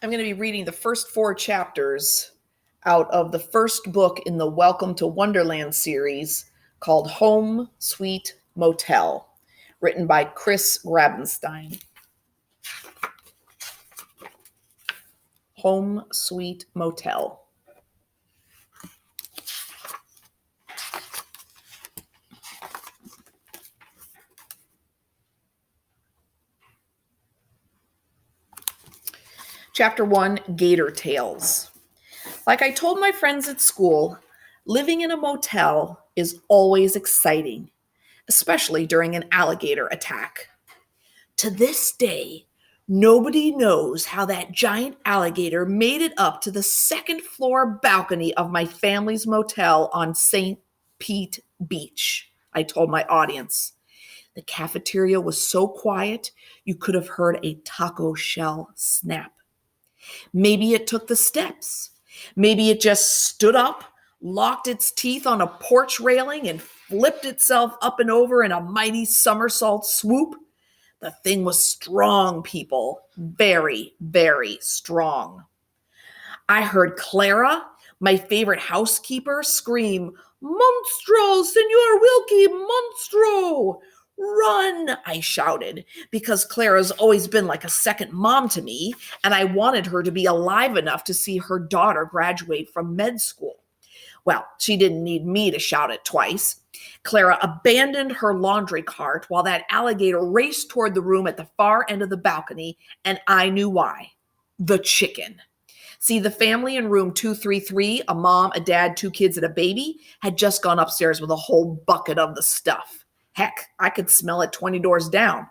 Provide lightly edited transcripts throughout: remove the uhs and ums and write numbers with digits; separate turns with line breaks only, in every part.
I'm going to be reading the first 4 chapters out of the first book in the Welcome to Wonderland series called Home Sweet Motel, written by Chris Grabenstein. Home Sweet Motel. Chapter 1, Gator Tales. Like I told my friends at school, living in a motel is always exciting, especially during an alligator attack. To this day, nobody knows how that giant alligator made it up to the second floor balcony of my family's motel on St. Pete Beach, I told my audience. The cafeteria was so quiet, you could have heard a taco shell snap. Maybe it took the steps. Maybe it just stood up, locked its teeth on a porch railing, and flipped itself up and over in a mighty somersault swoop. The thing was strong, people. Very, very strong. I heard Clara, my favorite housekeeper, scream, "Monstro, Senor Wilkie, monstro!" "Run," I shouted, because Clara's always been like a second mom to me, and I wanted her to be alive enough to see her daughter graduate from med school. Well, she didn't need me to shout it twice. Clara abandoned her laundry cart while that alligator raced toward the room at the far end of the balcony, and I knew why. The chicken. See, the family in room 233, a mom, a dad, 2 kids, and a baby, had just gone upstairs with a whole bucket of the stuff. Heck, I could smell it 20 doors down.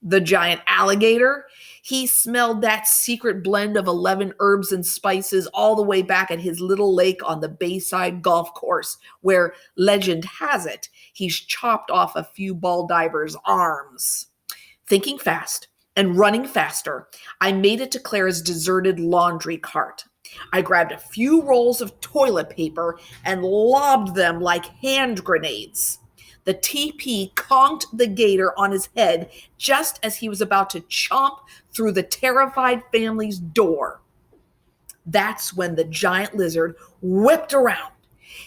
The giant alligator, he smelled that secret blend of 11 herbs and spices all the way back at his little lake on the Bayside golf course, where, legend has it, he's chopped off a few ball divers' arms. Thinking fast and running faster, I made it to Clara's deserted laundry cart. I grabbed a few rolls of toilet paper and lobbed them like hand grenades. The TP conked the gator on his head just as he was about to chomp through the terrified family's door. That's when the giant lizard whipped around.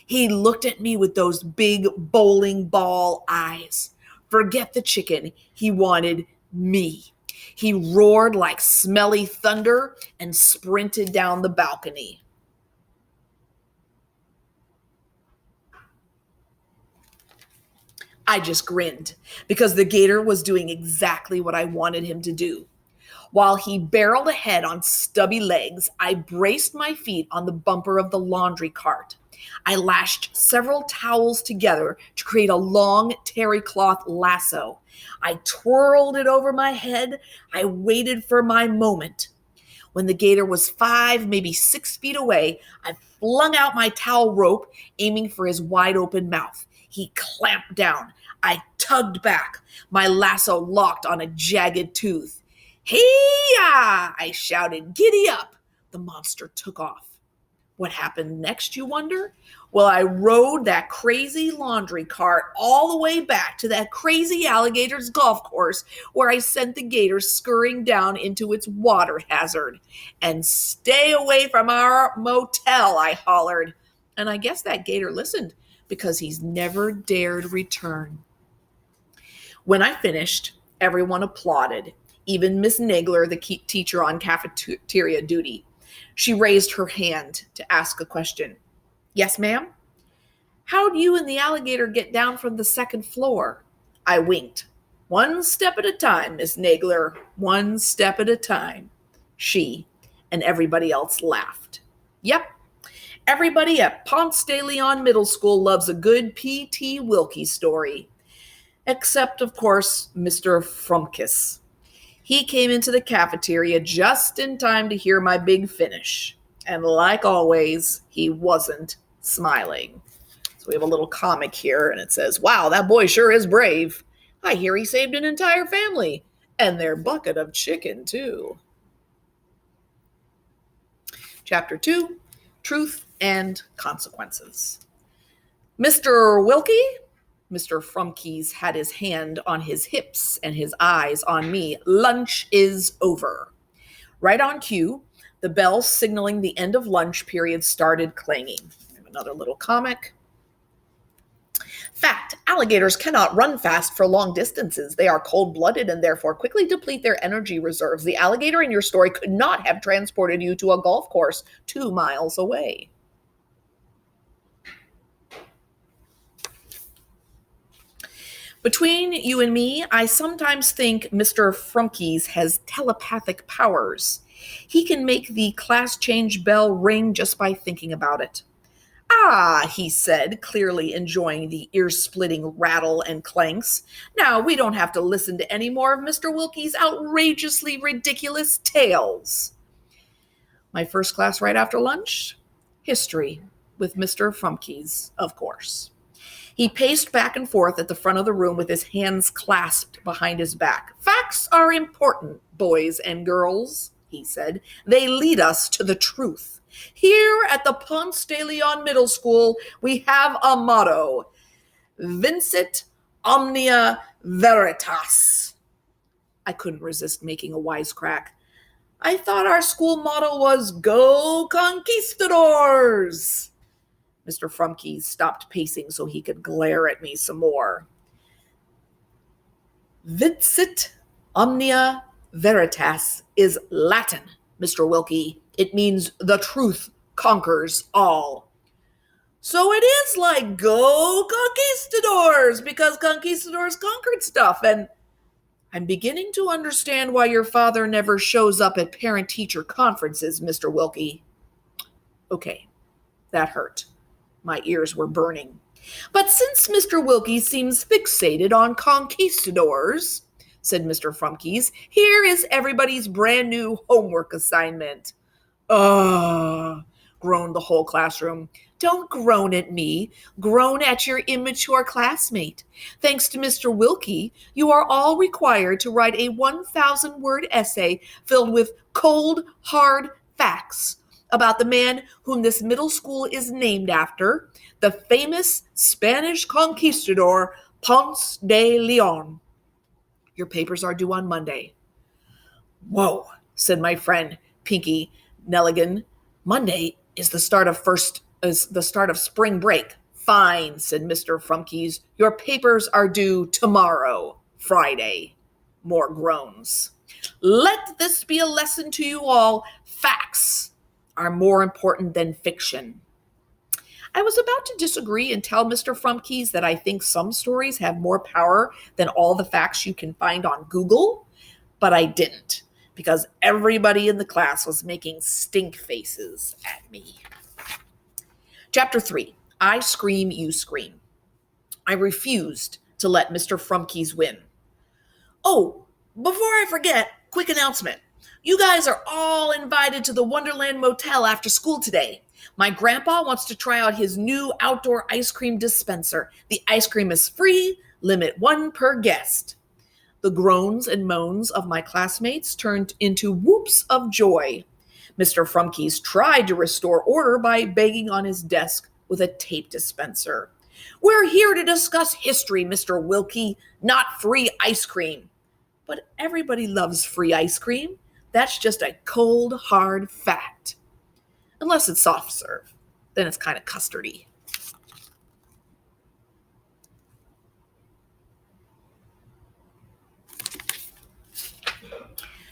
He looked at me with those big bowling ball eyes. Forget the chicken, he wanted me. He roared like smelly thunder and sprinted down the balcony. I just grinned because the gator was doing exactly what I wanted him to do. While he barreled ahead on stubby legs, I braced my feet on the bumper of the laundry cart. I lashed several towels together to create a long terry cloth lasso. I twirled it over my head. I waited for my moment. When the gator was 5, maybe 6 feet away, I flung out my towel rope, aiming for his wide open mouth. He clamped down. I tugged back. My lasso locked on a jagged tooth. "Hey-ya!" I shouted. "Giddy up!" The monster took off. What happened next, you wonder? Well, I rode that crazy laundry cart all the way back to that crazy alligator's golf course where I sent the gator scurrying down into its water hazard. "And stay away from our motel," I hollered. And I guess that gator listened, because he's never dared return. When I finished, everyone applauded, even Miss Nagler, the teacher on cafeteria duty. She raised her hand to ask a question. "Yes, ma'am?" "How'd you and the alligator get down from the second floor?" I winked. "One step at a time, Miss Nagler, one step at a time." She and everybody else laughed. Yep. Everybody at Ponce de Leon Middle School loves a good P.T. Wilkie story. Except, of course, Mr. Frumkis. He came into the cafeteria just in time to hear my big finish. And like always, he wasn't smiling. So we have a little comic here, and it says, "Wow, that boy sure is brave. I hear he saved an entire family. And their bucket of chicken, too." Chapter 2, Truth and Consequences. "Mr. Wilkie?" Mr. Frumkes had his hand on his hips and his eyes on me. "Lunch is over." Right on cue, The bell signaling the end of lunch period started clanging. I have another little comic. Fact, alligators cannot run fast for long distances. They are cold-blooded and therefore quickly deplete their energy reserves. The alligator in your story could not have transported you to a golf course 2 miles away. Between you and me, I sometimes think Mr. Frumkes has telepathic powers. He can make the class change bell ring just by thinking about it. Ah, he said, clearly enjoying the ear-splitting rattle and clanks. Now we don't have to listen to any more of Mr. Wilkie's outrageously ridiculous tales. My first class right after lunch? History, with Mr. Frumkes, of course. He paced back and forth at the front of the room with his hands clasped behind his back. Facts are important, boys and girls, he said. They lead us to the truth. Here at the Ponce de Leon Middle School, we have a motto, Vincit omnia veritas. I couldn't resist making a wisecrack. I thought our school motto was Go Conquistadors. Mr. Frumkes stopped pacing so he could glare at me some more. Vincit omnia veritas is Latin, Mr. Wilkie. It means the truth conquers all. So it is like Go Conquistadors, because conquistadors conquered stuff, and I'm beginning to understand why your father never shows up at parent-teacher conferences, Mr. Wilkie. Okay, that hurt. My ears were burning. But since Mr. Wilkie seems fixated on conquistadors, said Mr. Frumkes, here is everybody's brand new homework assignment. Groaned the whole classroom. Don't groan at me. Groan at your immature classmate. Thanks to Mr. Wilkie, you are all required to write a 1,000-word essay filled with cold, hard facts about the man whom this middle school is named after, the famous Spanish conquistador Ponce de Leon. Your papers are due on Monday. Whoa, said my friend Pinky Nelligan. Monday is the start of spring break. Fine, said Mr. Frumkes. Your papers are due tomorrow, Friday. More groans. Let this be a lesson to you all. Facts are more important than fiction. I was about to disagree and tell Mr. Frumkes that I think some stories have more power than all the facts you can find on Google, but I didn't, because everybody in the class was making stink faces at me. Chapter 3, I Scream, You Scream. I refused to let Mr. Frumkes win. Oh, before I forget, quick announcement. You guys are all invited to the Wonderland Motel after school today. My grandpa wants to try out his new outdoor ice cream dispenser. The ice cream is free, limit 1 per guest. The groans and moans of my classmates turned into whoops of joy. Mr. Frumkes tried to restore order by banging on his desk with a tape dispenser. We're here to discuss history, Mr. Wilkie, not free ice cream. But everybody loves free ice cream. That's just a cold, hard fact. Unless it's soft serve. Then it's kind of custardy.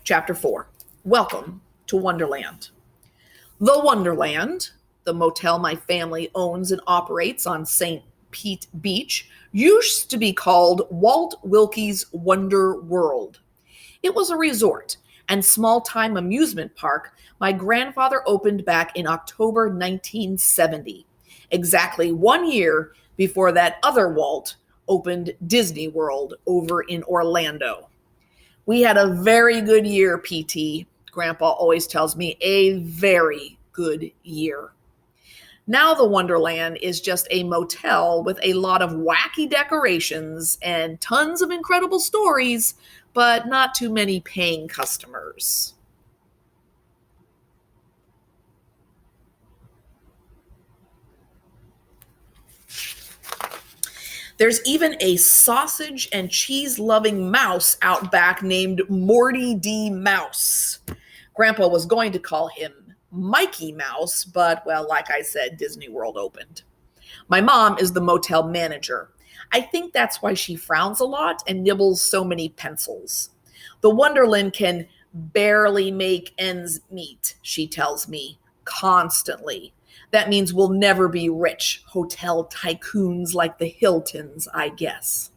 Chapter 4. Welcome to Wonderland. The Wonderland, the motel my family owns and operates on St. Pete Beach, used to be called Walt Wilkie's Wonder World. It was a resort and small-time amusement park my grandfather opened back in October 1970, exactly 1 year before that other Walt opened Disney World over in Orlando. We had a very good year, PT. Grandpa always tells me, a very good year. Now the Wonderland is just a motel with a lot of wacky decorations and tons of incredible stories, but not too many paying customers. There's even a sausage and cheese-loving mouse out back named Morty D. Mouse. Grandpa was going to call him Mikey Mouse, but, well, like I said, Disney World opened. My mom is the motel manager. I think that's why she frowns a lot and nibbles so many pencils. The Wonderland can barely make ends meet, she tells me, constantly. That means we'll never be rich hotel tycoons like the Hiltons, I guess.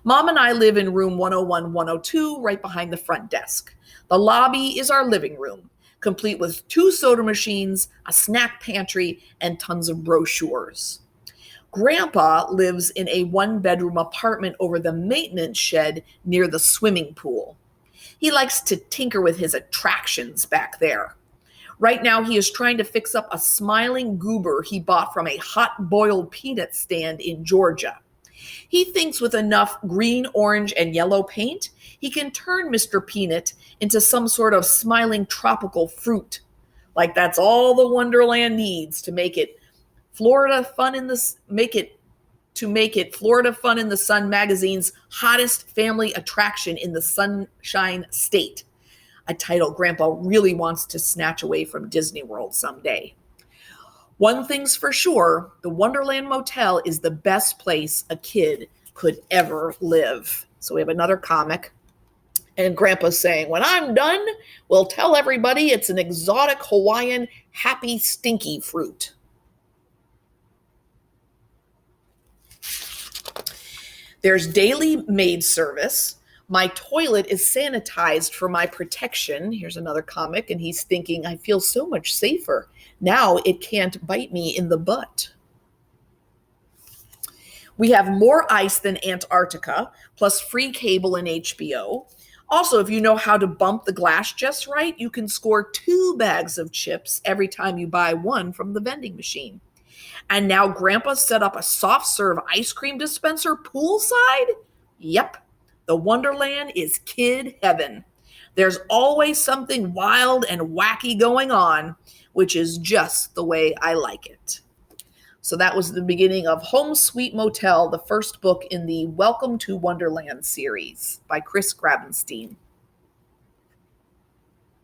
Mom and I live in room 101, 102, right behind the front desk. The lobby is our living room, complete with 2 soda machines, a snack pantry, and tons of brochures. Grandpa lives in a 1-bedroom apartment over the maintenance shed near the swimming pool. He likes to tinker with his attractions back there. Right now, he is trying to fix up a smiling goober he bought from a hot boiled peanut stand in Georgia. He thinks with enough green, orange, and yellow paint, he can turn Mr. Peanut into some sort of smiling tropical fruit. Like that's all the Wonderland needs to make it Florida Fun in the Florida Fun in the Sun magazine's hottest family attraction in the Sunshine State, a title Grandpa really wants to snatch away from Disney World someday. One thing's for sure, the Wonderland Motel is the best place a kid could ever live. So we have another comic. And Grandpa's saying, when I'm done, we'll tell everybody it's an exotic Hawaiian happy stinky fruit. There's daily maid service. My toilet is sanitized for my protection. Here's another comic, and he's thinking, I feel so much safer. Now it can't bite me in the butt. We have more ice than Antarctica, plus free cable and HBO. Also, if you know how to bump the glass just right, you can score 2 bags of chips every time you buy one from the vending machine. And now Grandpa set up a soft serve ice cream dispenser poolside? Yep, the Wonderland is kid heaven. There's always something wild and wacky going on, which is just the way I like it. So that was the beginning of Home Sweet Motel, the first book in the Welcome to Wonderland series by Chris Grabenstein.